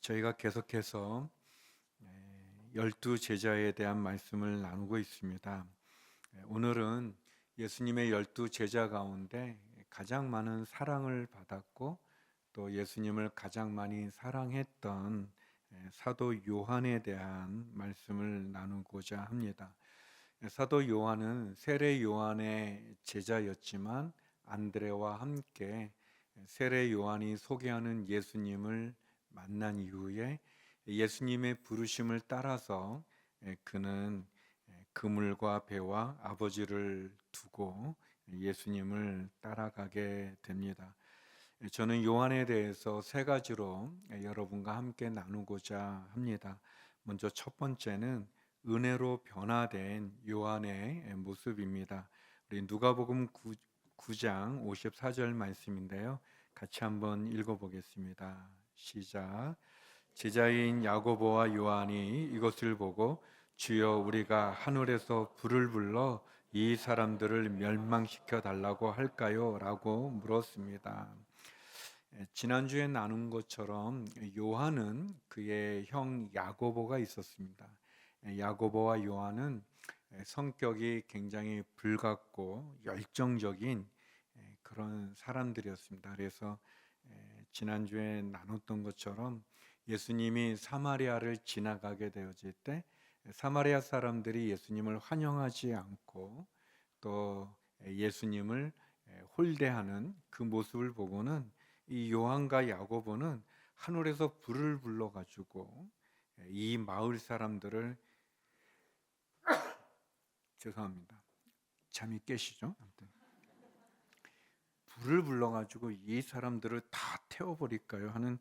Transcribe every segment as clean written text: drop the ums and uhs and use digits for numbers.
저희가 계속해서 열두 제자에 대한 말씀을 나누고 있습니다. 오늘은 예수님의 열두 제자 가운데 가장 많은 사랑을 받았고 또 예수님을 가장 많이 사랑했던 사도 요한에 대한 말씀을 나누고자 합니다. 사도 요한은 세례 요한의 제자였지만 안드레와 함께 세례 요한이 소개하는 예수님을 만난 이후에 예수님의 부르심을 따라서 그는 그물과 배와 아버지를 두고 예수님을 따라가게 됩니다. 저는 요한에 대해서 세 가지로 여러분과 함께 나누고자 합니다. 먼저 첫 번째는 은혜로 변화된 요한의 모습입니다. 우리 누가복음 9장 54절 말씀인데요. 같이 한번 읽어보겠습니다. 시작. 제자인 야고보와 요한이 이것을 보고 주여 우리가 하늘에서 불을 불러 이 사람들을 멸망시켜 달라고 할까요? 라고 물었습니다. 지난주에 나눈 것처럼 요한은 그의 형 야고보가 있었습니다. 야고보와 요한은 성격이 굉장히 불같고 열정적인 그런 사람들이었습니다. 그래서 지난주에 나눴던 것처럼 예수님이 사마리아를 지나가게 되어질 때 사마리아 사람들이 예수님을 환영하지 않고 또 예수님을 홀대하는 그 모습을 보고는 이 요한과 야고보는 하늘에서 불을 불러 가지고 이 마을 사람들을 죄송합니다. 잠이 깨시죠? 아무튼 불을 불러 가지고 이 사람들을 다 태워버릴까요? 하는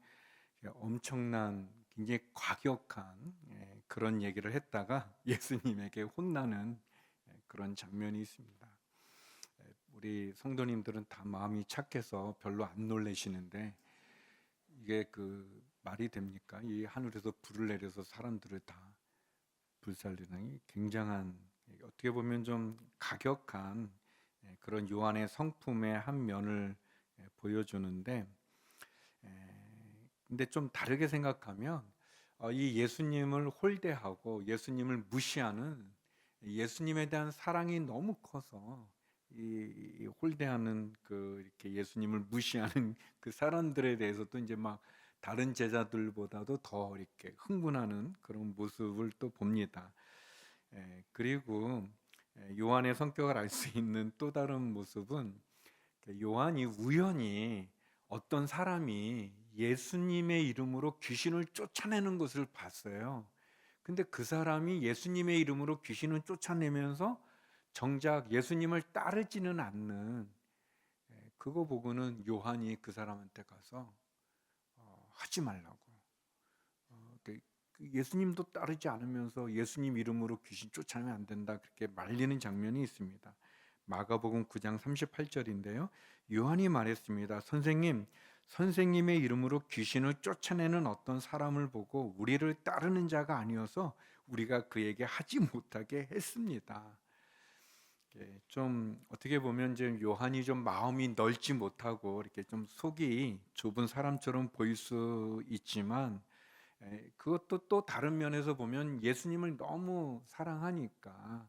엄청난 굉장히 과격한 그런 얘기를 했다가 예수님에게 혼나는 그런 장면이 있습니다. 우리 성도님들은 다 마음이 착해서 별로 안 놀라시는데 이게 그 말이 됩니까? 이 하늘에서 불을 내려서 사람들을 다 불살리는 굉장한 어떻게 보면 좀 가격한 그런 요한의 성품의 한 면을 보여주는데 근데 좀 다르게 생각하면 이 예수님을 홀대하고 예수님을 무시하는 예수님에 대한 사랑이 너무 커서 이 홀대하는 그 이렇게 예수님을 무시하는 그 사람들에 대해서도 이제 막 다른 제자들보다도 더 이렇게 흥분하는 그런 모습을 또 봅니다. 그리고 요한의 성격을 알 수 있는 또 다른 모습은 요한이 우연히 어떤 사람이 예수님의 이름으로 귀신을 쫓아내는 것을 봤어요. 근데 그 사람이 예수님의 이름으로 귀신을 쫓아내면서 정작 예수님을 따르지는 않는 그거 보고는 요한이 그 사람한테 가서 하지 말라고 예수님도 따르지 않으면서 예수님 이름으로 귀신 쫓아내면 안 된다 그렇게 말리는 장면이 있습니다. 마가복음 9장 38절인데요. 요한이 말했습니다. 선생님의 이름으로 귀신을 쫓아내는 어떤 사람을 보고 우리를 따르는 자가 아니어서 우리가 그에게 하지 못하게 했습니다. 좀 어떻게 보면 이제 요한이 좀 마음이 넓지 못하고 이렇게 좀 속이 좁은 사람처럼 보일 수 있지만 그것도 또 다른 면에서 보면 예수님을 너무 사랑하니까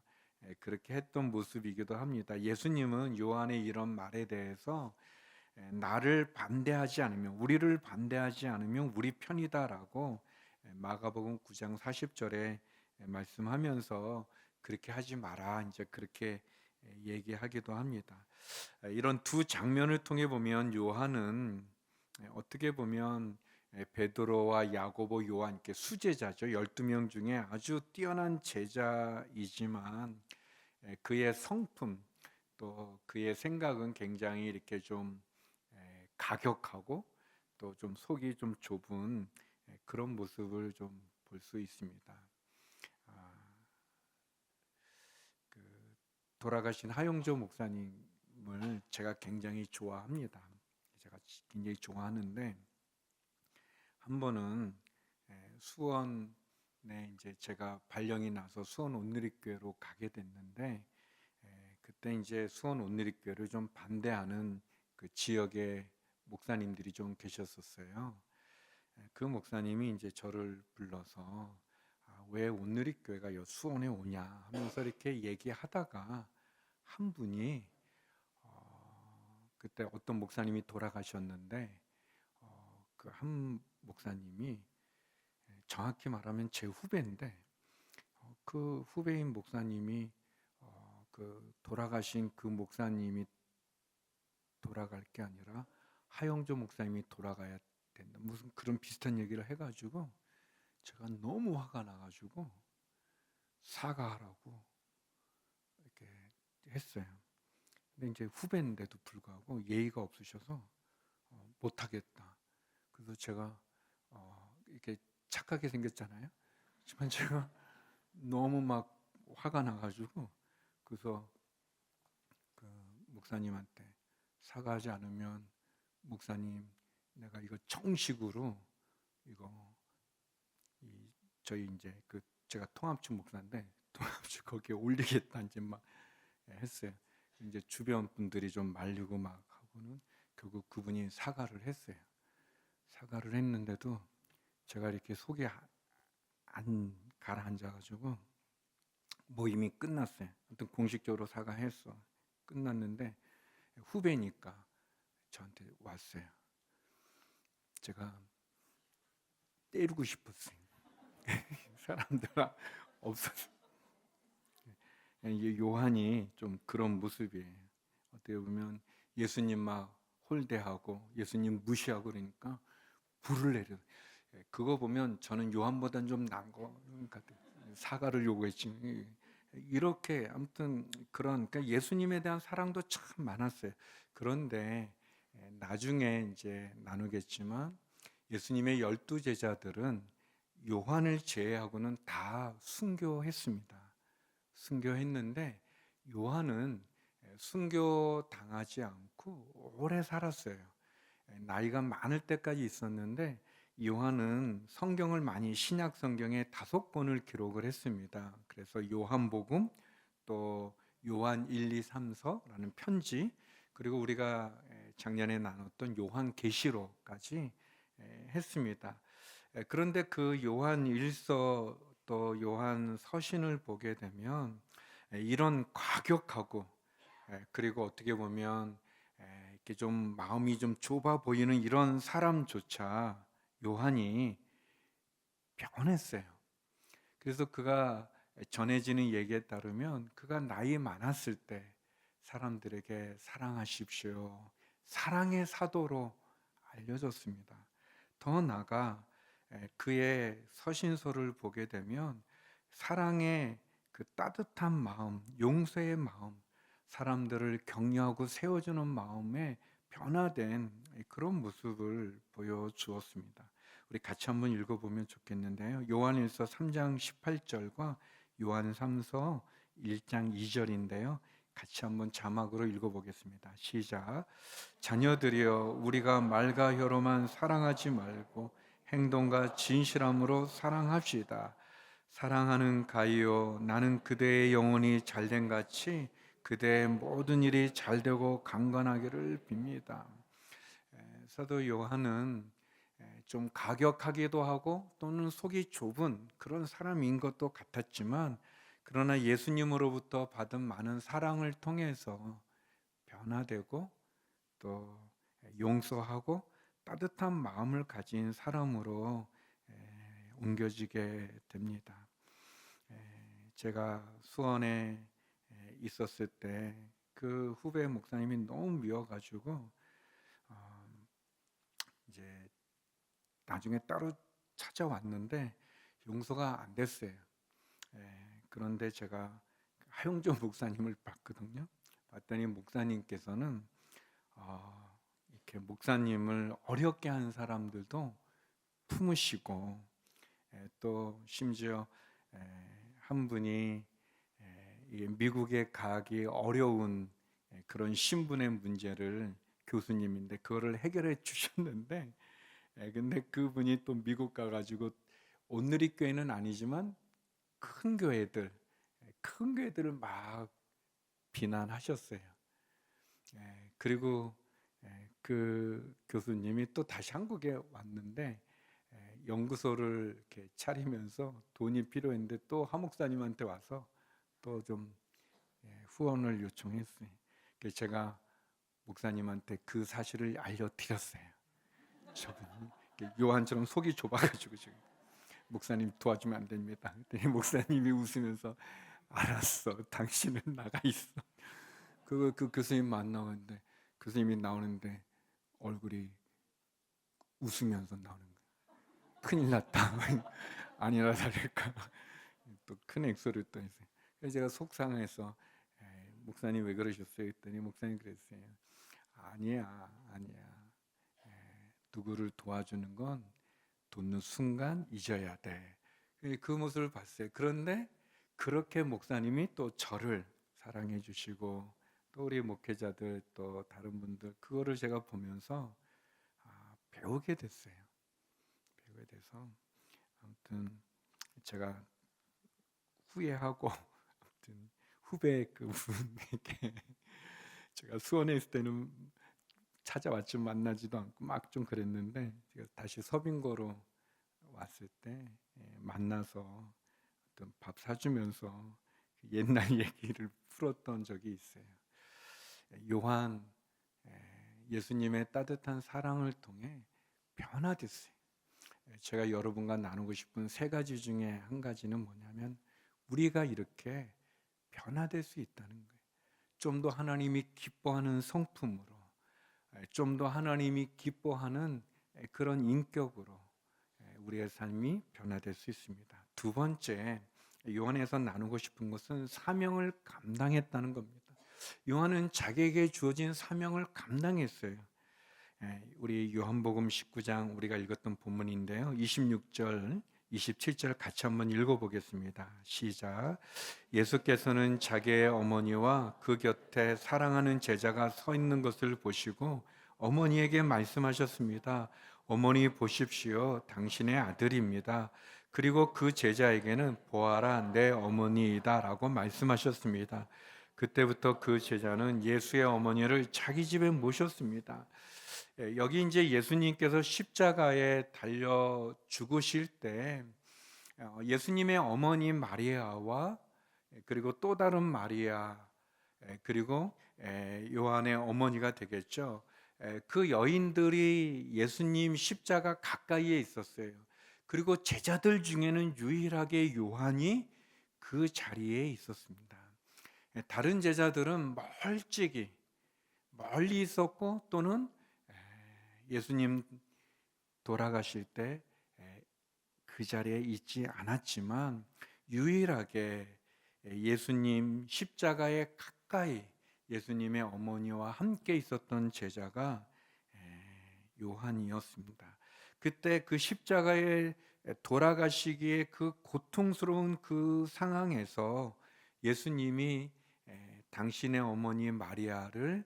그렇게 했던 모습이기도 합니다. 예수님은 요한의 이런 말에 대해서 나를 반대하지 않으면 우리를 반대하지 않으면 우리 편이다라고 마가복음 9장 40절에 말씀하면서 그렇게 하지 마라 이제 그렇게 얘기하기도 합니다. 이런 두 장면을 통해 보면 요한은 어떻게 보면 베드로와 야고보, 요한 이렇게 수제자죠. 12명 중에 아주 뛰어난 제자이지만 그의 성품 또 그의 생각은 굉장히 이렇게 좀 가격하고 또 좀 속이 좀 좁은 그런 모습을 좀 볼 수 있습니다. 아, 그 돌아가신 하용조 목사님을 제가 굉장히 좋아합니다. 제가 굉장히 좋아하는데 한 번은 수원에 이제 제가 발령이 나서 수원 온누리교회로 가게 됐는데 그때 이제 수원 온누리교회를 좀 반대하는 그 지역의 목사님들이 좀 계셨었어요. 그 목사님이 이제 저를 불러서 왜 온누리교회가 수원에 오냐 하면서 이렇게 얘기하다가 한 분이 그때 어떤 목사님이 돌아가셨는데 그 한 목사님이 정확히 말하면 제 후배인데 그 후배인 목사님이 그 돌아가신 그 목사님이 돌아갈 게 아니라 하영조 목사님이 돌아가야 된다. 무슨 그런 비슷한 얘기를 해가지고 제가 너무 화가 나가지고 사과하라고 이렇게 했어요. 근데 이제 후배인데도 불구하고 예의가 없으셔서 못하겠다. 그래서 제가 이렇게 착하게 생겼잖아요. 하지만 제가 너무 막 화가 나가지고 그래서 그 목사님한테 사과하지 않으면 목사님 내가 이거 정식으로 이거 저희 이제 그 제가 통합주 목사인데 통합주 거기에 올리겠다 이제 막 했어요. 이제 주변 분들이 좀 말리고 막 하고는 결국 그분이 사과를 했어요. 사과를 했는데도 제가 이렇게 속이 안 가라앉아가지고 모임이 끝났어요. 아무튼 공식적으로 사과했어. 끝났는데 후배니까 저한테 왔어요. 제가 때리고 싶었어요. 사람들 없어서. 요한이 좀 그런 모습이에요. 어떻게 보면 예수님 막 홀대하고 예수님 무시하고 그러니까 불을 내려. 그거 보면 저는 요한보다는 좀 나은 거 같아요. 사과를 요구했지. 이렇게 아무튼 그런 그러니까 예수님에 대한 사랑도 참 많았어요. 그런데 나중에 이제 나누겠지만 예수님의 12 제자들은 요한을 제외하고는 다 순교했습니다. 순교했는데 요한은 순교 당하지 않고 오래 살았어요. 나이가 많을 때까지 있었는데 요한은 성경을 많이 신약 성경에 5권을 기록을 했습니다. 그래서 요한복음 또 요한 1, 2, 3서라는 편지 그리고 우리가 작년에 나눴던 요한계시록까지 했습니다. 그런데 그 요한 1서 또 요한 서신을 보게 되면 이런 과격하고 그리고 어떻게 보면 이렇게 좀 마음이 좀 좁아 보이는 이런 사람조차 요한이 변했어요. 그래서 그가 전해지는 얘기에 따르면 그가 나이 많았을 때 사람들에게 사랑하십시오. 사랑의 사도로 알려졌습니다. 더 나아가 그의 서신서를 보게 되면 사랑의 그 따뜻한 마음, 용서의 마음, 사람들을 격려하고 세워주는 마음에 변화된 그런 모습을 보여주었습니다. 우리 같이 한번 읽어보면 좋겠는데요. 요한일서 3장 18절과 요한 3서 1장 2절인데요. 같이 한번 자막으로 읽어보겠습니다. 시작. 자녀들이여 우리가 말과 혀로만 사랑하지 말고 행동과 진실함으로 사랑합시다. 사랑하는 가이요 나는 그대의 영혼이 잘된 같이 그대의 모든 일이 잘되고 강건하기를 빕니다. 사도 요한은 좀 가격하기도 하고 또는 속이 좁은 그런 사람인 것도 같았지만 그러나 예수님으로부터 받은 많은 사랑을 통해서 변화되고 또 용서하고 따뜻한 마음을 가진 사람으로 옮겨지게 됩니다. 제가 수원에 있었을 때 그 후배 목사님이 너무 미워가지고 이제 나중에 따로 찾아왔는데 용서가 안 됐어요. 그런데 제가 하용조 목사님을 봤거든요. 봤더니 목사님께서는 이렇게 목사님을 어렵게 한 사람들도 품으시고 또 심지어 한 분이 미국에 가기 어려운 그런 신분의 문제를 교수님인데 그거를 해결해 주셨는데 근데 그분이 또 미국 가가지고 온누리교회는 아니지만 큰 교회들을 막 비난하셨어요. 그리고 그 교수님이 또 다시 한국에 왔는데 연구소를 이렇게 차리면서 돈이 필요했는데 또 하 목사님한테 와서 또 좀 후원을 요청했어요. 그래서 제가 목사님한테 그 사실을 알려드렸어요. 저분이 요한처럼 속이 좁아가지고 지금 목사님 도와주면 안 됩니다. 그랬더니 목사님이 웃으면서 알았어, 당신은 나가 있어. 그 교수님 만나는데 교수님이 나오는데 얼굴이 웃으면서 나오는 거예요. 큰일 났다. 아니라 다를까 또 큰 액수를 또 했어요. 그래서 제가 속상해서 목사님 왜 그러셨어요? 했더니 목사님 그랬어요. 아니야. 누구를 도와주는 건 돕는 순간 잊어야 돼. 그 모습을 봤어요. 그런데 그렇게 목사님이 또 저를 사랑해 주시고 또 우리 목회자들 또 다른 분들 그거를 제가 보면서 배우게 됐어요. 배우게 돼서 아무튼 제가 후회하고 아무튼 후배 그분에게 제가 수원에 있을 때는 찾아왔지 만나지도 않고 막 좀 그랬는데 제가 다시 서빙거로 왔을 때 만나서 어떤 밥 사주면서 옛날 얘기를 풀었던 적이 있어요. 요한 예수님의 따뜻한 사랑을 통해 변화됐어요. 제가 여러분과 나누고 싶은 세 가지 중에 한 가지는 뭐냐면 우리가 이렇게 변화될 수 있다는 거예요. 좀 더 하나님이 기뻐하는 성품으로, 좀 더 하나님이 기뻐하는 그런 인격으로 우리의 삶이 변화될 수 있습니다. 두 번째, 요한에서 나누고 싶은 것은 사명을 감당했다는 겁니다. 요한은 자기에게 주어진 사명을 감당했어요. 우리 요한복음 19장 우리가 읽었던 본문인데요. 26절, 27절 같이 한번 읽어보겠습니다. 시작. 예수께서는 자기의 어머니와 그 곁에 사랑하는 제자가 서 있는 것을 보시고 어머니에게 말씀하셨습니다. 어머니 보십시오. 당신의 아들입니다. 그리고 그 제자에게는 보아라 내 어머니이다 라고 말씀하셨습니다. 그때부터 그 제자는 예수의 어머니를 자기 집에 모셨습니다. 여기 이제 예수님께서 십자가에 달려 죽으실 때 예수님의 어머니 마리아와 그리고 또 다른 마리아 그리고 요한의 어머니가 되겠죠. 그 여인들이 예수님 십자가 가까이에 있었어요. 그리고 제자들 중에는 유일하게 요한이 그 자리에 있었습니다. 다른 제자들은 멀리 있었고 또는 예수님 돌아가실 때 그 자리에 있지 않았지만 유일하게 예수님 십자가에 가까이 예수님의 어머니와 함께 있었던 제자가 요한이었습니다. 그때 그 십자가에 돌아가시기에 그 고통스러운 그 상황에서 예수님이 당신의 어머니 마리아를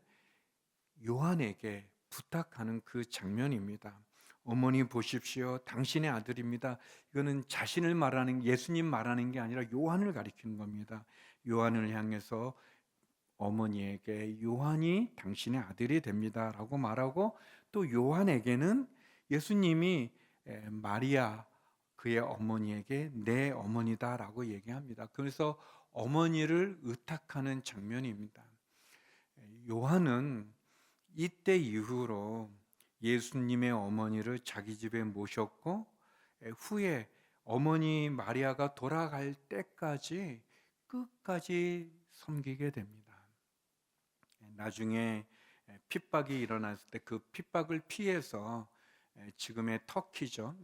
요한에게 부탁하는 그 장면입니다. 어머니 보십시오. 당신의 아들입니다. 이거는 자신을 말하는 예수님 말하는 게 아니라 요한을 가리키는 겁니다. 요한을 향해서 어머니에게 요한이 당신의 아들이 됩니다라고 말하고 또 요한에게는 예수님이 마리아 그의 어머니에게 내 어머니다라고 얘기합니다. 그래서 어머니를 의탁하는 장면입니다. 요한은 이때 이후로 예수님의 어머니를 자기 집에 모셨고 후에 어머니 마리아가 돌아갈 때까지 끝까지 섬기게 됩니다. 나중에 핍박이 일어났을 때 그 핍박을 피해서 지금의 터키죠.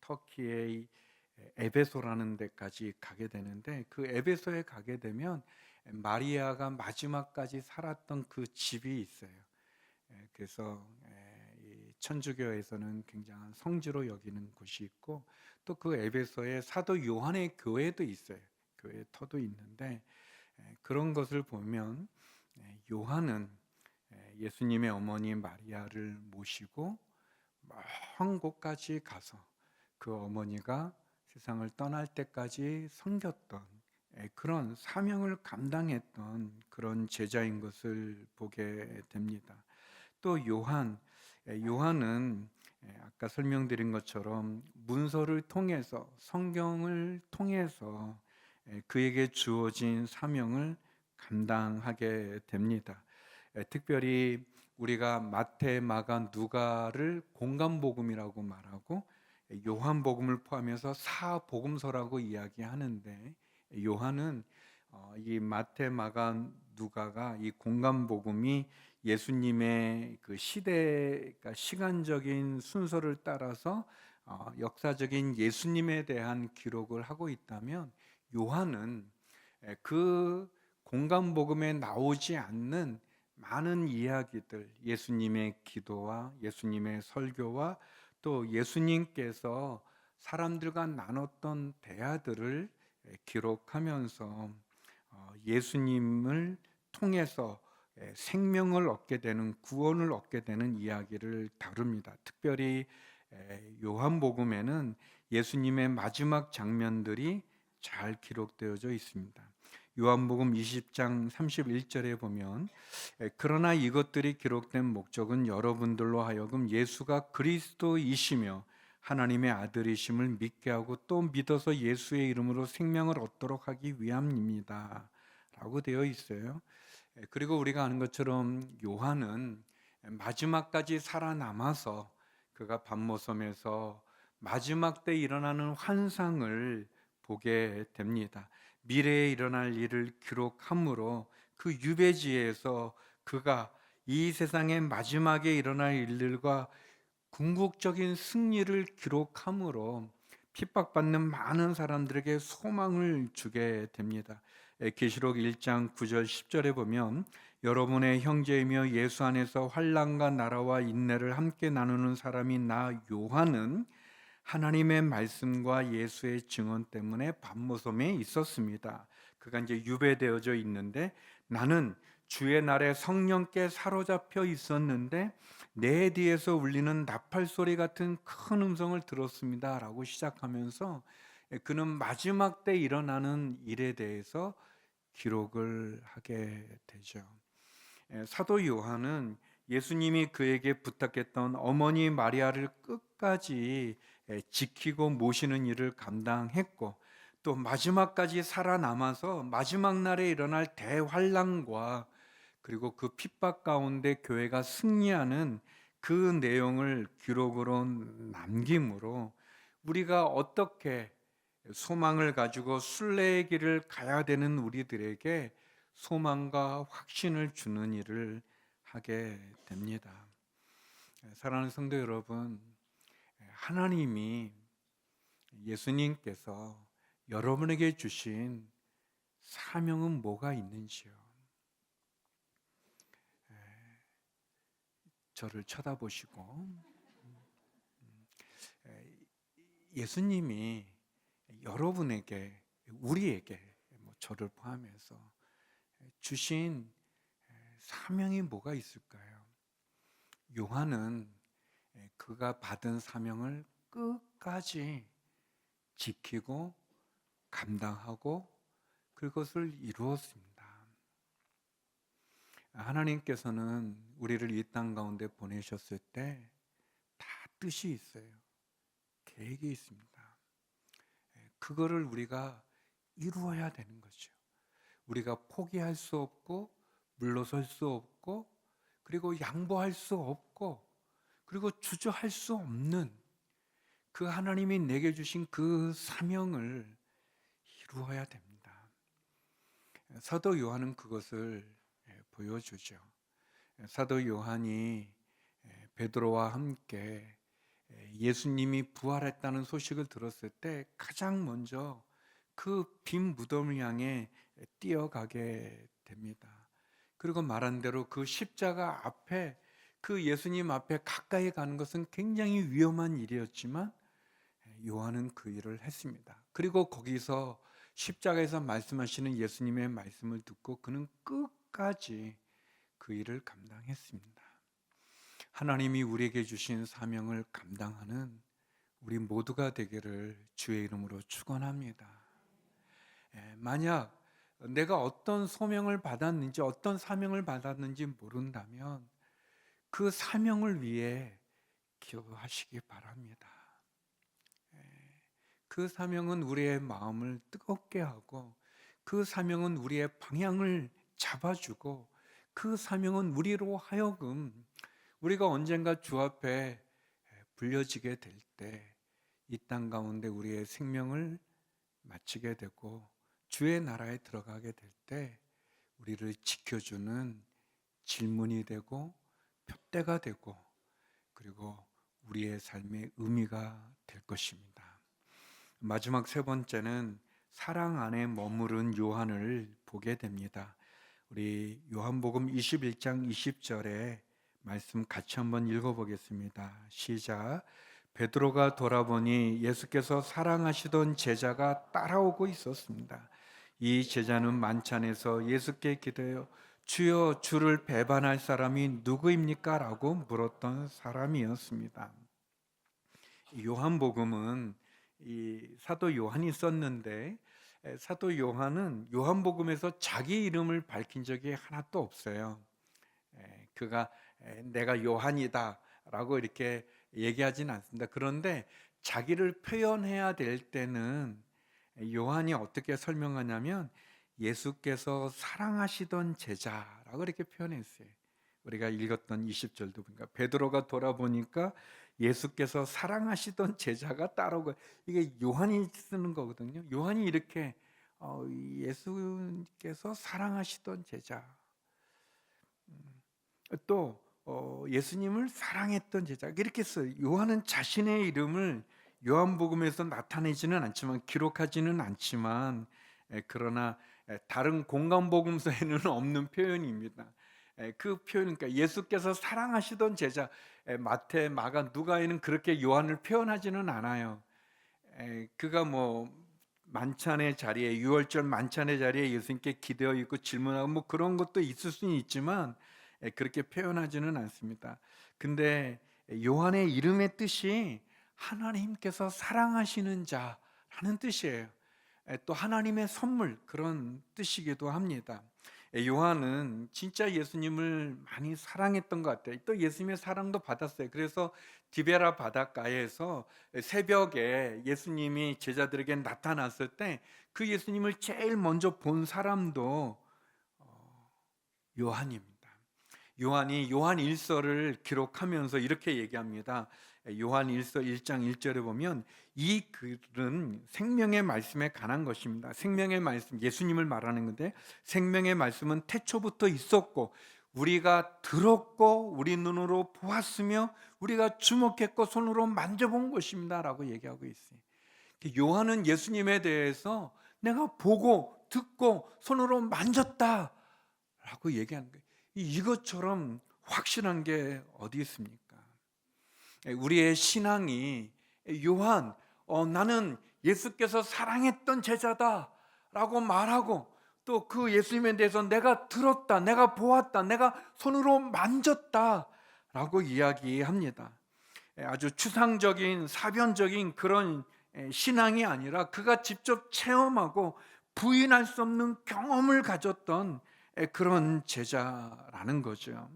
터키의 에베소라는 데까지 가게 되는데 그 에베소에 가게 되면 마리아가 마지막까지 살았던 그 집이 있어요. 그래서 천주교에서는 굉장한 성지로 여기는 곳이 있고 또 그 에베소에 사도 요한의 교회도 있어요. 교회 터도 있는데 그런 것을 보면 요한은 예수님의 어머니 마리아를 모시고 먼 곳까지 가서 그 어머니가 세상을 떠날 때까지 섬겼던 그런 사명을 감당했던 그런 제자인 것을 보게 됩니다. 또 요한은 아까 설명드린 것처럼 문서를 통해서 성경을 통해서 그에게 주어진 사명을 감당하게 됩니다. 특별히 우리가 마태, 마가, 누가를 공간복음이라고 말하고 요한복음을 포함해서 사복음서라고 이야기하는데, 요한은 이 마태, 마가, 누가가 이 공간복음이 예수님의 그 시대가 시간적인 순서를 따라서 역사적인 예수님에 대한 기록을 하고 있다면, 요한은 그 공간복음에 나오지 않는 많은 이야기들, 예수님의 기도와 예수님의 설교와 또 예수님께서 사람들과 나눴던 대화들을 기록하면서 예수님을 통해서 생명을 얻게 되는, 구원을 얻게 되는 이야기를 다룹니다. 특별히 요한복음에는 예수님의 마지막 장면들이 잘 기록되어져 있습니다. 요한복음 20장 31절에 보면, 그러나 이것들이 기록된 목적은 여러분들로 하여금 예수가 그리스도이시며 하나님의 아들이심을 믿게 하고 또 믿어서 예수의 이름으로 생명을 얻도록 하기 위함입니다 라고 되어 있어요. 그리고 우리가 아는 것처럼 요한은 마지막까지 살아남아서 그가 밤모섬에서 마지막 때 일어나는 환상을 보게 됩니다. 미래에 일어날 일을 기록함으로 그 유배지에서 그가 이 세상의 마지막에 일어날 일들과 궁극적인 승리를 기록함으로 핍박받는 많은 사람들에게 소망을 주게 됩니다. 계시록 1장 9절 10절에 보면, 여러분의 형제이며 예수 안에서 환난과 나라와 인내를 함께 나누는 사람이 나 요한은 하나님의 말씀과 예수의 증언 때문에 밤모섬에 있었습니다. 그가 이제 유배되어져 있는데, 나는 주의 날에 성령께 사로잡혀 있었는데 내 뒤에서 울리는 나팔 소리 같은 큰 음성을 들었습니다 라고 시작하면서 그는 마지막 때 일어나는 일에 대해서 기록을 하게 되죠. 사도 요한은 예수님이 그에게 부탁했던 어머니 마리아를 끝까지 지키고 모시는 일을 감당했고, 또 마지막까지 살아남아서 마지막 날에 일어날 대환란과 그리고 그 핍박 가운데 교회가 승리하는 그 내용을 기록으로 남김으로 우리가 어떻게 소망을 가지고 순례의 길을 가야 되는 우리들에게 소망과 확신을 주는 일을 하게 됩니다. 사랑하는 성도 여러분, 하나님이, 예수님께서 여러분에게 주신 사명은 뭐가 있는지요? 저를 쳐다보시고, 예수님이 여러분에게, 우리에게, 저를 포함해서 주신 사명이 뭐가 있을까요? 요한은 그가 받은 사명을 끝까지 지키고 감당하고 그것을 이루었습니다. 하나님께서는 우리를 이 땅 가운데 보내셨을 때 다 뜻이 있어요. 계획이 있습니다. 그거를 우리가 이루어야 되는 거죠. 우리가 포기할 수 없고 물러설 수 없고 그리고 양보할 수 없고 그리고 주저할 수 없는 그 하나님이 내게 주신 그 사명을 이루어야 됩니다. 사도 요한은 그것을 보여주죠. 사도 요한이 베드로와 함께 예수님이 부활했다는 소식을 들었을 때 가장 먼저 그 빈 무덤을 향해 뛰어가게 됩니다. 그리고 말한 대로 그 십자가 앞에, 그 예수님 앞에 가까이 가는 것은 굉장히 위험한 일이었지만 요한은 그 일을 했습니다. 그리고 거기서 십자가에서 말씀하시는 예수님의 말씀을 듣고 그는 끝까지 그 일을 감당했습니다. 하나님이 우리에게 주신 사명을 감당하는 우리 모두가 되기를 주의 이름으로 축원합니다. 만약 내가 어떤 소명을 받았는지, 어떤 사명을 받았는지 모른다면 그 사명을 위해 기억하시기 바랍니다. 예, 그 사명은 우리의 마음을 뜨겁게 하고, 그 사명은 우리의 방향을 잡아주고, 그 사명은 우리로 하여금 우리가 언젠가 주 앞에 불려지게 될 때 이 땅 가운데 우리의 생명을 마치게 되고 주의 나라에 들어가게 될 때 우리를 지켜주는 질문이 되고 표대가 되고, 그리고 우리의 삶의 의미가 될 것입니다. 마지막 세 번째는 사랑 안에 머무른 요한을 보게 됩니다. 우리 요한복음 21장 20절에 말씀 같이 한번 읽어보겠습니다. 시작. 베드로가 돌아보니 예수께서 사랑하시던 제자가 따라오고 있었습니다. 이 제자는 만찬에서 예수께 기대어 주여, 주를 배반할 사람이 누구입니까? 라고 물었던 사람이었습니다. 요한복음은 이 사도 요한이 썼는데, 사도 요한은 요한복음에서 자기 이름을 밝힌 적이 하나도 없어요. 그가 내가 요한이다 라고 이렇게 얘기하지는 않습니다. 그런데 자기를 표현해야 될 때는 요한이 어떻게 설명하냐면 예수께서 사랑하시던 제자라고 이렇게 표현했어요. 우리가 읽었던 20절도 보니까 베드로가 돌아보니까 예수께서 사랑하시던 제자가 따라오고, 이게 요한이 쓰는 거거든요. 요한이 이렇게 예수께서 사랑하시던 제자, 또 예수님을 사랑했던 제자, 이렇게 써요. 요한은 자신의 이름을 요한복음에서 나타내지는 않지만, 기록하지는 않지만, 그러나 다른 공간복음서에는 없는 표현입니다. 그 표현, 그러니까 예수께서 사랑하시던 제자, 마태, 마가, 누가에는 그렇게 요한을 표현하지는 않아요. 그가 뭐 만찬의 자리에, 유월절 만찬의 자리에 예수님께 기대어 있고 질문하고 뭐 그런 것도 있을 수는 있지만 그렇게 표현하지는 않습니다. 근데 요한의 이름의 뜻이 하나님께서 사랑하시는 자라는 뜻이에요. 또 하나님의 선물, 그런 뜻이기도 합니다. 요한은 진짜 예수님을 많이 사랑했던 것 같아요. 또 예수님의 사랑도 받았어요. 그래서 디베라 바닷가에서 새벽에 예수님이 제자들에게 나타났을 때 그 예수님을 제일 먼저 본 사람도 요한입니다. 요한이 요한 1서를 기록하면서 이렇게 얘기합니다. 요한 1서 1장 1절에 보면 이 글은 생명의 말씀에 관한 것입니다. 생명의 말씀, 예수님을 말하는 건데, 생명의 말씀은 태초부터 있었고 우리가 들었고 우리 눈으로 보았으며 우리가 주목했고 손으로 만져본 것입니다 라고 얘기하고 있어요. 요한은 예수님에 대해서 내가 보고 듣고 손으로 만졌다 라고 얘기하는 거예요. 이것처럼 확실한 게 어디 있습니까? 우리의 신앙이 요한, 나는 예수께서 사랑했던 제자다 라고 말하고, 또 그 예수님에 대해서 내가 들었다, 내가 보았다, 내가 손으로 만졌다 라고 이야기합니다. 아주 추상적인 사변적인 그런 신앙이 아니라 그가 직접 체험하고 부인할 수 없는 경험을 가졌던 그런 제자라는 거죠.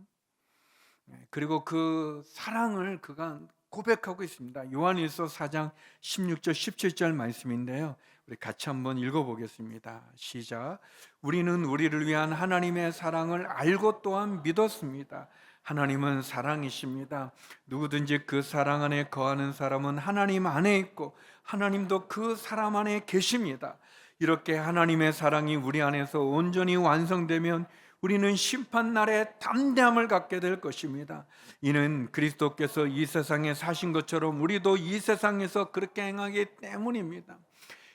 그리고 그 사랑을 그가 고백하고 있습니다. 요한일서 4장 16절 17절 말씀인데요, 우리 같이 한번 읽어보겠습니다. 시작. 우리는 우리를 위한 하나님의 사랑을 알고 또한 믿었습니다. 하나님은 사랑이십니다. 누구든지 그 사랑 안에 거하는 사람은 하나님 안에 있고 하나님도 그 사람 안에 계십니다. 이렇게 하나님의 사랑이 우리 안에서 온전히 완성되면 우리는 심판날에 담대함을 갖게 될 것입니다. 이는 그리스도께서 이 세상에 사신 것처럼 우리도 이 세상에서 그렇게 행하기 때문입니다.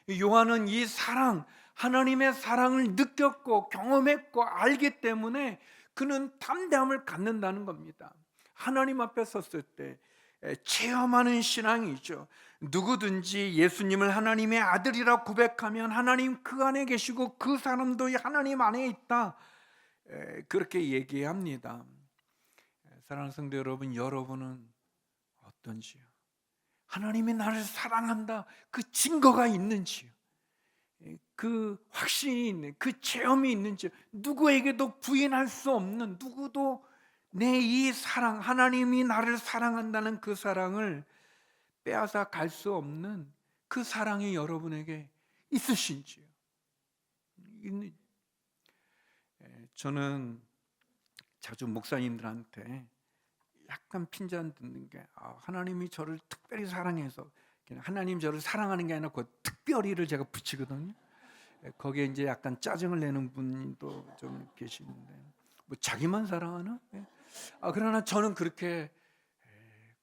요한은 이 사랑, 하나님의 사랑을 느꼈고 경험했고 알기 때문에 그는 담대함을 갖는다는 겁니다. 하나님 앞에 섰을 때 체험하는 신앙이죠. 누구든지 예수님을 하나님의 아들이라 고백하면 하나님 그 안에 계시고 그 사람도 하나님 안에 있다, 그렇게 얘기합니다. 사랑하는 성도 여러분, 여러분은 어떤지요? 하나님이 나를 사랑한다, 그 증거가 있는지요? 그 확신이 있는, 그 체험이 있는지, 누구에게도 부인할 수 없는, 누구도 내 이 사랑, 하나님이 나를 사랑한다는 그 사랑을 빼앗아 갈 수 없는 그 사랑이 여러분에게 있으신지요? 저는 자주 목사님들한테 약간 핀잔 듣는 게, 하나님이 저를 특별히 사랑해서, 하나님 저를 사랑하는 게 아니라 그 특별히를 제가 붙이거든요. 거기에 이제 약간 짜증을 내는 분도 좀 계시는데, 뭐 자기만 사랑하나? 그러나 저는 그렇게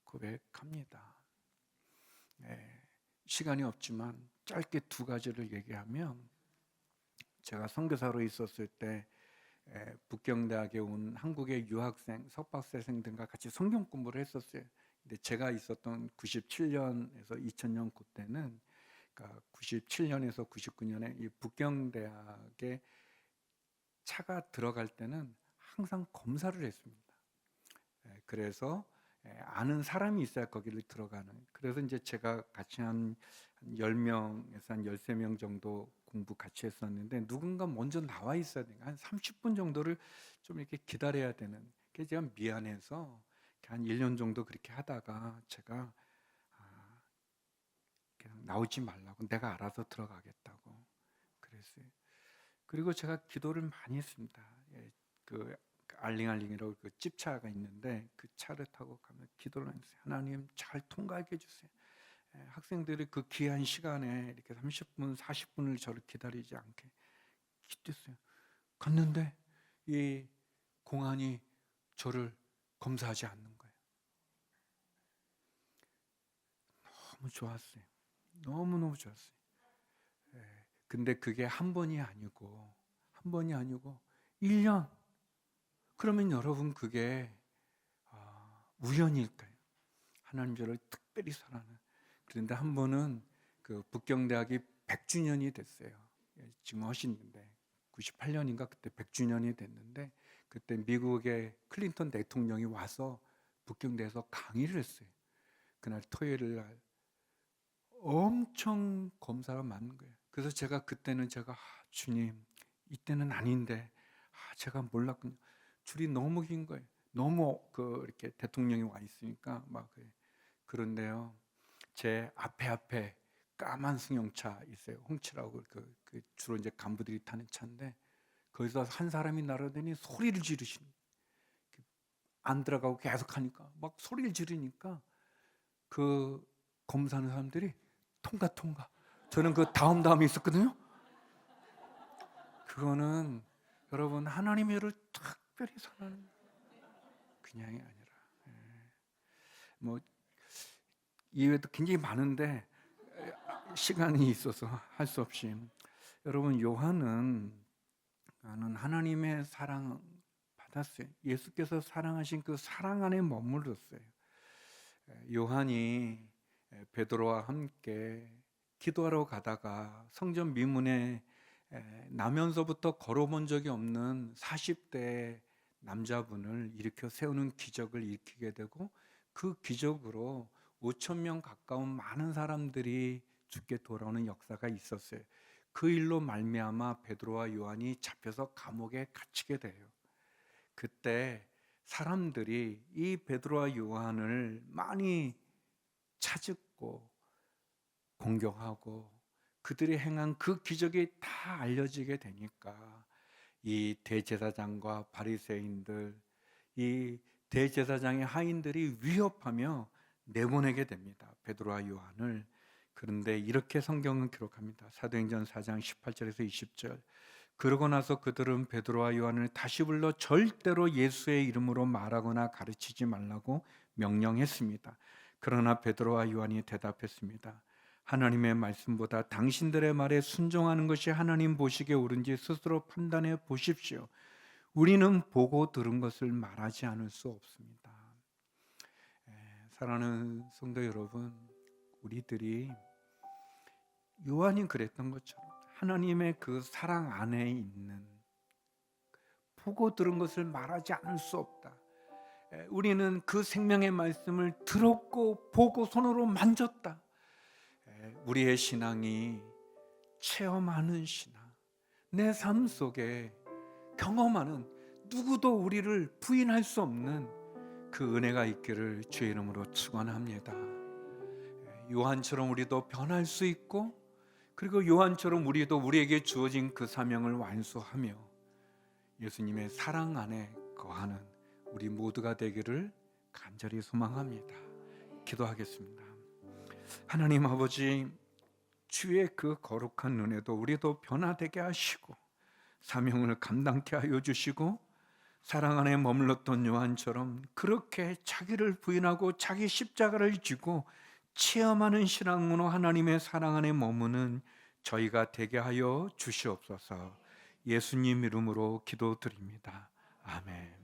고백합니다. 시간이 없지만 짧게 두 가지를 얘기하면, 제가 선교사로 있었을 때 북경대학에 온 한국의 유학생, 석박사생 등과 같이 성경 공부를 했었어요. 근데 제가 있었던 97년에서 2000년 그때는, 그러니까 97년에서 99년에 이 북경대학에 차가 들어갈 때는 항상 검사를 했습니다. 그래서 아는 사람이 있어야 거기를 들어가는. 그래서 이제 제가 같이 한 10명에서 한 13명 정도 공부 같이 했었는데, 누군가 먼저 나와 있어야 돼요. 한 30분 정도를 좀 이렇게 기다려야 되는. 그래서 제가 미안해서 한 1년 정도 그렇게 하다가 제가 그냥 나오지 말라고, 내가 알아서 들어가겠다고 그랬어요. 그리고 제가 기도를 많이 했습니다. 그 알링알링이라고 그 집차가 있는데, 그 차를 타고 가면 기도를 했어요. 하나님 잘 통과하게 해주세요. 학생들이 그 귀한 시간에 이렇게 30분, 40분을 저를 기다리지 않게 기도했어요. 갔는데 이 공안이 저를 검사하지 않는 거예요. 너무 좋았어요. 너무너무 좋았어요. 근데 그게 한 번이 아니고 1년. 그러면 여러분, 그게 우연일까요? 하나님 저를 특별히 사랑하는. 그런데 한 번은 그 북경대학이 100주년이 됐어요. 지금 하시는데 98년인가 그때 100주년이 됐는데, 그때 미국의 클린턴 대통령이 와서 북경대에서 강의를 했어요. 그날 토요일 날 엄청 검사가 많은 거예요. 그래서 그때는 주님, 이때는 아닌데, 제가 몰랐군요. 줄이 너무 긴 거예요. 너무 이렇게 대통령이 와 있으니까 막. 그런데요, 제 앞에 까만 승용차 있어요. 홍치라고, 주로 이제 간부들이 타는 차인데, 거기서 한 사람이 나르더니 소리를 지르시는, 안 들어가고 계속 하니까 막 소리를 지르니까 그 검사하는 사람들이 통과. 저는 그 다음이 있었거든요. 그거는 여러분, 하나님이 저를 특별히 사랑하는, 그냥이 아니라, 뭐 이외에도 굉장히 많은데 시간이 있어서 할 수 없이. 여러분, 요한은 나는 하나님의 사랑 받았어요. 예수께서 사랑하신 그 사랑 안에 머물렀어요. 요한이 베드로와 함께 기도하러 가다가 성전 미문에 나면서부터 걸어본 적이 없는 40대 남자분을 일으켜 세우는 기적을 일으키게 되고, 그 기적으로 5천 명 가까운 많은 사람들이 죽게 돌아오는 역사가 있었어요. 그 일로 말미암아 베드로와 요한이 잡혀서 감옥에 갇히게 돼요. 그때 사람들이 이 베드로와 요한을 많이 찾고 공경하고, 그들이 행한 그 기적이 다 알려지게 되니까 이 대제사장과 바리새인들, 이 대제사장의 하인들이 위협하며 내보내게 됩니다, 베드로와 요한을. 그런데 이렇게 성경은 기록합니다. 사도행전 4장 18절에서 20절. 그러고 나서 그들은 베드로와 요한을 다시 불러 절대로 예수의 이름으로 말하거나 가르치지 말라고 명령했습니다. 그러나 베드로와 요한이 대답했습니다. 하나님의 말씀보다 당신들의 말에 순종하는 것이 하나님 보시기에 옳은지 스스로 판단해 보십시오. 우리는 보고 들은 것을 말하지 않을 수 없습니다. 사랑하는 성도 여러분, 우리들이 요한이 그랬던 것처럼 하나님의 그 사랑 안에 있는, 보고 들은 것을 말하지 않을 수 없다. 우리는 그 생명의 말씀을 들었고 보고 손으로 만졌다. 우리의 신앙이 체험하는 신앙, 내 삶 속에 경험하는, 누구도 우리를 부인할 수 없는 그 은혜가 있기를 주의 이름으로 축원합니다. 요한처럼 우리도 변할 수 있고, 그리고 요한처럼 우리도 우리에게 주어진 그 사명을 완수하며 예수님의 사랑 안에 거하는 우리 모두가 되기를 간절히 소망합니다. 기도하겠습니다. 하나님 아버지, 주의 그 거룩한 눈에도 우리도 변화되게 하시고 사명을 감당케 하여 주시고, 사랑 안에 머물렀던 요한처럼 그렇게 자기를 부인하고 자기 십자가를 지고 체험하는 신앙으로 하나님의 사랑 안에 머무는 저희가 되게 하여 주시옵소서. 예수님 이름으로 기도드립니다. 아멘.